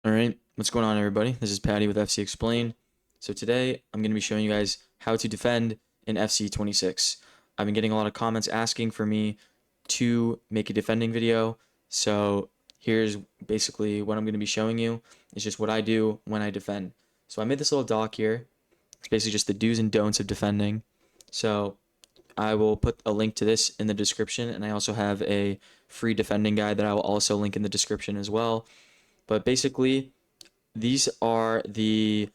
Alright, what's going on everybody? This is Patty with fc.explained. So today I'm going to be showing you guys how to defend in FC26. I've been getting a lot of comments asking for me to make a defending video. So here's basically what I'm going to be showing you. It's just what I do when I defend. So I made this little doc here. It's basically just the do's and don'ts of defending. So I will put a link to this in the description, and I also have a free defending guide that I will also link in the description as well. But basically, these are the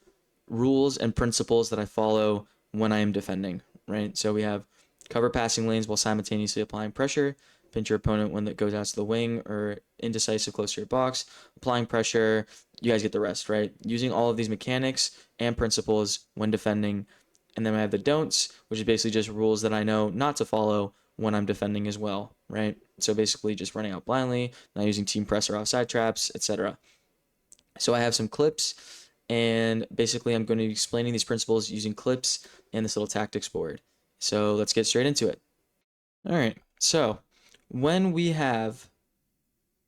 rules and principles that I follow when I am defending, right? So we have cover passing lanes while simultaneously applying pressure, pinch your opponent when it goes out to the wing, or indecisive close to your box, applying pressure, you guys get the rest, right? Using all of these mechanics and principles when defending. And then I have the don'ts, which is basically just rules that I know not to follow when I'm defending as well, right? So basically just running out blindly, not using team press or offside traps, etc. So I have some clips, and basically I'm going to be explaining these principles using clips and this little tactics board. So let's get straight into it. All right, so when we have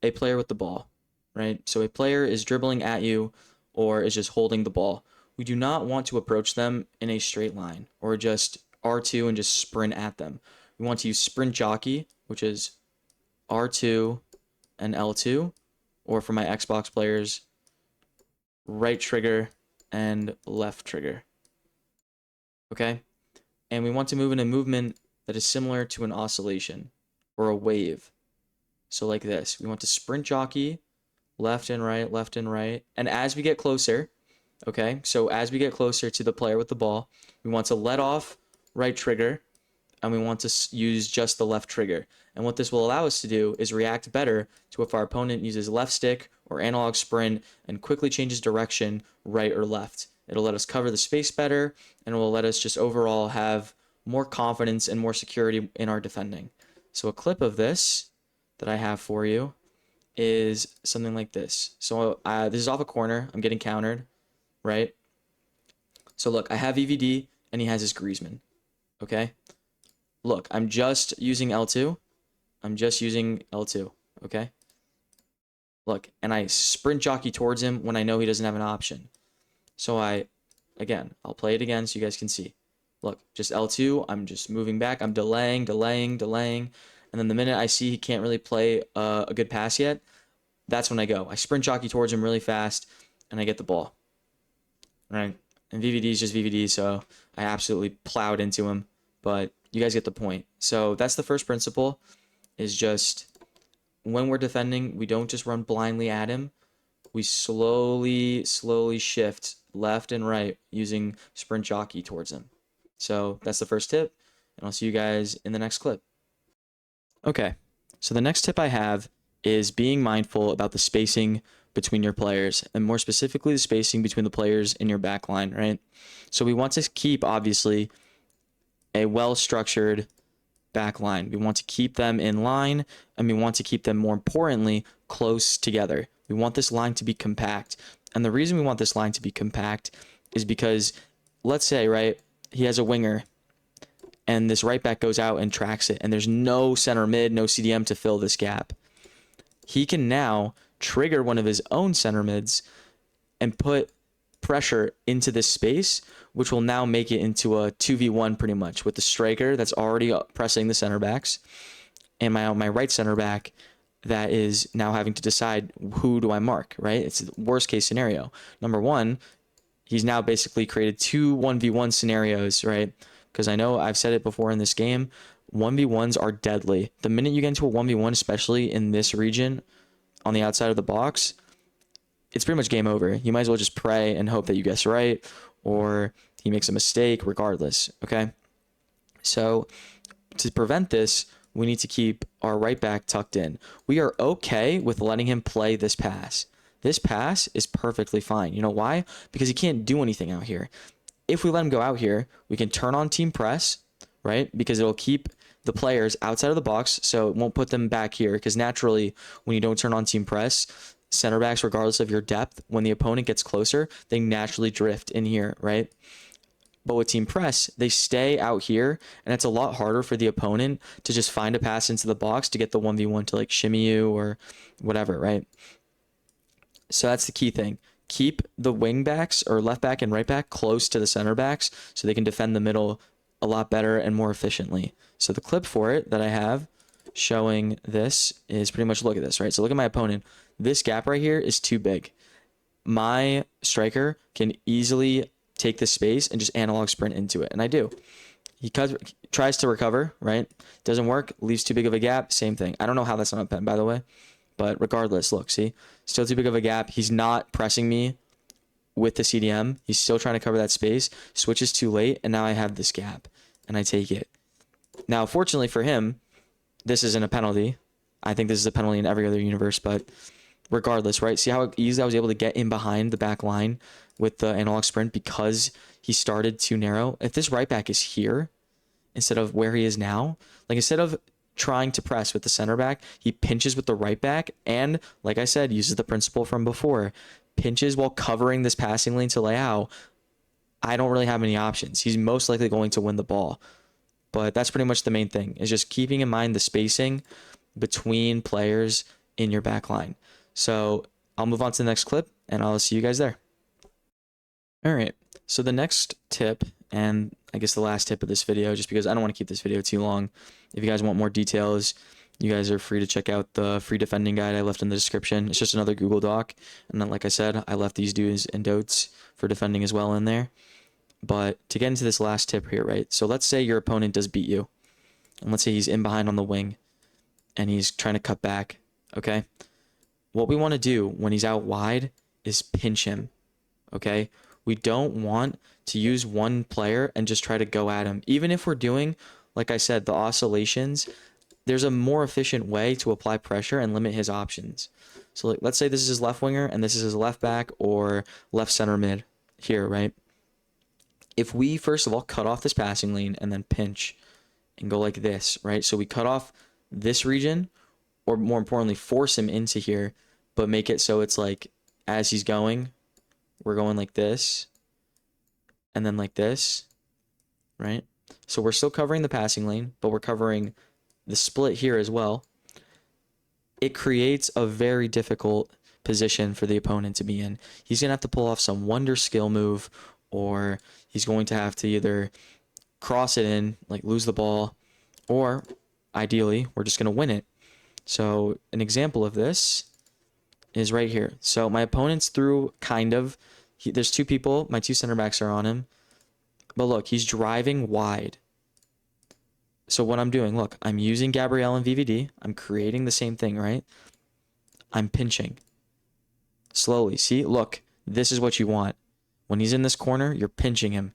a player with the ball, right? So a player is dribbling at you or is just holding the ball. We do not want to approach them in a straight line or just R2 and just sprint at them. We want to use sprint jockey, which is R2 and L2, or for my Xbox players, right trigger and left trigger. Okay? And we want to move in a movement that is similar to an oscillation or a wave. So like this. We want to sprint jockey, left and right. And as we get closer, okay, so as we get closer to the player with the ball, we want to let off right trigger, and we want to use just the left trigger. And what this will allow us to do is react better to if our opponent uses left stick or analog sprint and quickly changes direction right or left. It'll let us cover the space better, and it will let us just overall have more confidence and more security in our defending. So a clip of this that I have for you is something like this. So this is off a corner. I'm getting countered, right? So look, I have EVD, and he has his Griezmann, okay? Look, I'm just using L2. I'm just using L2, okay? Look, and I sprint jockey towards him when I know he doesn't have an option. So I'll play it again so you guys can see. Look, just L2, I'm just moving back. I'm delaying. And then the minute I see he can't really play a good pass yet, that's when I go. I sprint jockey towards him really fast, and I get the ball, right? And VVD is just VVD, so I absolutely plowed into him, but you guys get the point. So that's the first principle, is just when we're defending, we don't just run blindly at him. We slowly shift left and right using sprint jockey towards him. So that's the first tip, and I'll see you guys in the next clip. Okay, so the next tip I have is being mindful about the spacing between your players, and more specifically the spacing between the players in your back line, right? So we want to keep, obviously, a well-structured back line. We want to keep them in line, and we want to keep them, more importantly, close together. We want this line to be compact. And the reason we want this line to be compact is because, let's say, right, he has a winger, and this right back goes out and tracks it, and there's no center mid, no CDM to fill this gap. He can now trigger one of his own center mids and put pressure into this space, which will now make it into a 2v1 pretty much, with the striker that's already pressing the center backs, and my right center back that is now having to decide who do I mark, right? It's the worst case scenario. Number one, he's now basically created two 1v1 scenarios, right? Because I know I've said it before in this game, 1v1s are deadly. The minute you get into a 1v1, especially in this region on the outside of the box, it's pretty much game over. You might as well just pray and hope that you guess right, or he makes a mistake regardless, okay? So to prevent this, we need to keep our right back tucked in. We are okay with letting him play this pass. This pass is perfectly fine. You know why? Because he can't do anything out here. If we let him go out here, we can turn on team press, right? Because it'll keep the players outside of the box, so it won't put them back here. Because naturally, when you don't turn on team press, center backs, regardless of your depth, when the opponent gets closer, they naturally drift in here, right? But with team press, they stay out here, and it's a lot harder for the opponent to just find a pass into the box to get the 1v1 to like shimmy you or whatever, right? So that's the key thing. Keep the wing backs or left back and right back close to the center backs so they can defend the middle a lot better and more efficiently. So the clip for it that I have showing this is pretty much, look at this, right? So look at my opponent. This gap right here is too big. My striker can easily take the space and just analog sprint into it, and I do. He tries to recover, right? Doesn't work, leaves too big of a gap, same thing. I don't know how that's not a pen, by the way. But regardless, look, see? Still too big of a gap. He's not pressing me with the CDM. He's still trying to cover that space. Switches too late, and now I have this gap, and I take it. Now, fortunately for him, this isn't a penalty. I think this is a penalty in every other universe, but regardless, right? See how easily I was able to get in behind the back line with the analog sprint because he started too narrow? If this right back is here instead of where he is now, like instead of trying to press with the center back, he pinches with the right back and, like I said, uses the principle from before, pinches while covering this passing lane to Leao. I don't really have any options. He's most likely going to win the ball. But that's pretty much the main thing, is just keeping in mind the spacing between players in your back line. So I'll move on to the next clip, and I'll see you guys there. All right, so the next tip, and I guess the last tip of this video, just because I don't want to keep this video too long. If you guys want more details, you guys are free to check out the free defending guide I left in the description. It's just another Google Doc. And then, like I said, I left these do's and don'ts for defending as well in there. But to get into this last tip here, right? So let's say your opponent does beat you. And let's say he's in behind on the wing and he's trying to cut back, okay? What we want to do when he's out wide is pinch him, okay? We don't want to use one player and just try to go at him. Even if we're doing, like I said, the oscillations, there's a more efficient way to apply pressure and limit his options. So like, let's say this is his left winger and this is his left back or left center mid here, right? If we, first of all, cut off this passing lane and then pinch and go like this, right? So we cut off this region, or more importantly, force him into here, but make it so it's like as he's going, we're going like this and then like this, right? So we're still covering the passing lane, but we're covering the split here as well. It creates a very difficult position for the opponent to be in. He's going to have to pull off some wonder skill move, or he's going to have to either cross it in, like lose the ball, or ideally, we're just going to win it. So an example of this is right here. So my opponent's through kind of, there's two people, my two center backs are on him, but look, he's driving wide. So what I'm doing, look, I'm using Gabriel and VVD. I'm creating the same thing, right? I'm pinching. Slowly, see? Look, this is what you want. When he's in this corner, you're pinching him.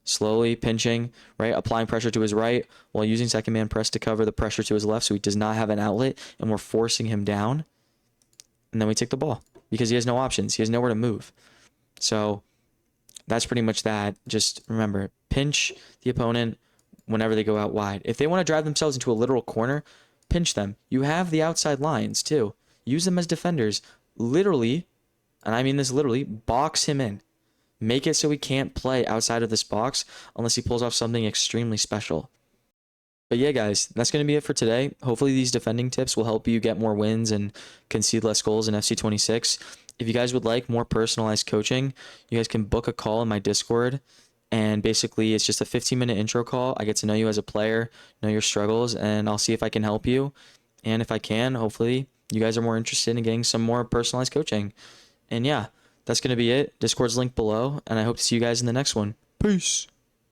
Slowly pinching, right? Applying pressure to his right while using second man press to cover the pressure to his left so he does not have an outlet, and we're forcing him down. And then we take the ball because he has no options. He has nowhere to move. So that's pretty much that. Just remember, pinch the opponent whenever they go out wide. If they want to drive themselves into a literal corner, pinch them. You have the outside lines too. Use them as defenders. Literally, and I mean this literally, box him in. Make it so he can't play outside of this box unless he pulls off something extremely special. But yeah, guys, that's going to be it for today. Hopefully these defending tips will help you get more wins and concede less goals in FC26. If you guys would like more personalized coaching, you guys can book a call in my Discord. And basically, it's just a 15-minute intro call. I get to know you as a player, know your struggles, and I'll see if I can help you. And if I can, hopefully, you guys are more interested in getting some more personalized coaching. And yeah, that's going to be it. Discord's linked below, and I hope to see you guys in the next one. Peace.